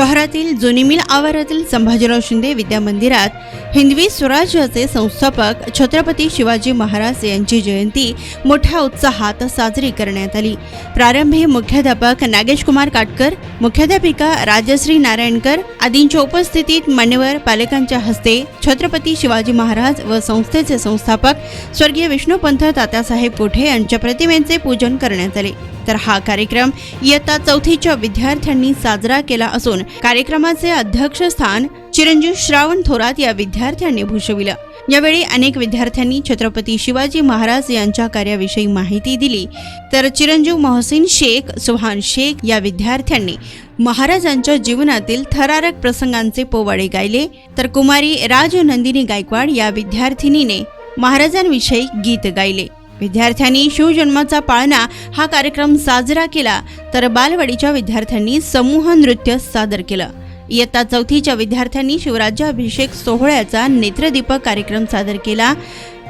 शहरातील जुनी मिल आवारातील संभाजीराव शिंदे विद्या मंदिरात हिंदवी स्वराज्याचे संस्थापक छत्रपती शिवाजी महाराज यांची जयंती मोठ्या उत्साहात साजरी करण्यात आली। प्रारंभी मुख्याध्यापक नागेश कुमार काटकर, मुख्याध्यापिका राजश्री नारायणकर आदींच्या उपस्थितीत मान्यवर पालकांच्या हस्ते छत्रपती शिवाजी महाराज व संस्थेचे संस्थापक स्वर्गीय विष्णुपंत तात्यासाहेब कोठे यांच्या प्रतिमेचे पूजन करण्यात आले। तर हा कार्यक्रम इयत्ता 4थीच्या विद्यार्थ्यांनी साजरा केला असून कार्यक्रमाचे अध्यक्षस्थान चिरंजीव श्रावण थोरात या विद्यार्थ्यांनी भूषविलं। यावेळी अनेक विद्यार्थ्यांनी छत्रपती शिवाजी महाराज यांच्या कार्याविषयी माहिती दिली। तर चिरंजीव मोहसिन शेख, सुहान शेख या विद्यार्थ्यांनी महाराजांच्या जीवनातील थरारक प्रसंगांचे पोवाडे गायले। तर कुमारी राजनंदिनी गायकवाड या विद्यार्थिनीने महाराजांविषयी गीत गायले। विद्यार्थ्यांनी शिवजन्माचा पाळणा हा कार्यक्रम साजरा केला। तर बालवाडीच्या विद्यार्थ्यांनी समूह नृत्य सादर केलं। इयत्ता 4थीच्या विद्यार्थ्यांनी शिवराज्याभिषेक सोहळ्याचा नेत्रदीपक कार्यक्रम सादर केला।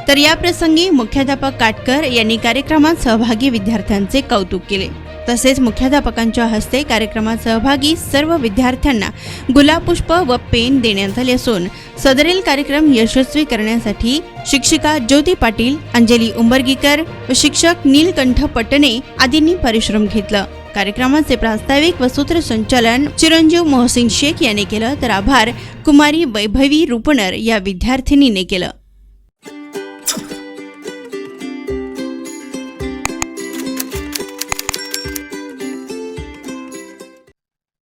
तर या प्रसंगी मुख्याध्यापक काटकर यांनी कार्यक्रमात सहभागी विद्यार्थ्यांचे कौतुक केले। तसेच मुख्याध्यापकांच्या हस्ते कार्यक्रमात सहभागी सर्व विद्यार्थ्यांना गुलाबपुष्प व पेन देण्यात आले असून सदरील कार्यक्रम यशस्वी करण्यासाठी शिक्षिका ज्योती पाटील, अंजली उंबरगीकर व शिक्षक नीलकंठ पटणे आदींनी परिश्रम घेतला। कार्यक्रमाचे प्रास्ताविक व सूत्रसंचालन चिरंजीव मोहसिन शेख यांनी केलं। तर आभार कुमारी वैभवी रुपनर या विद्यार्थिनीने केलं।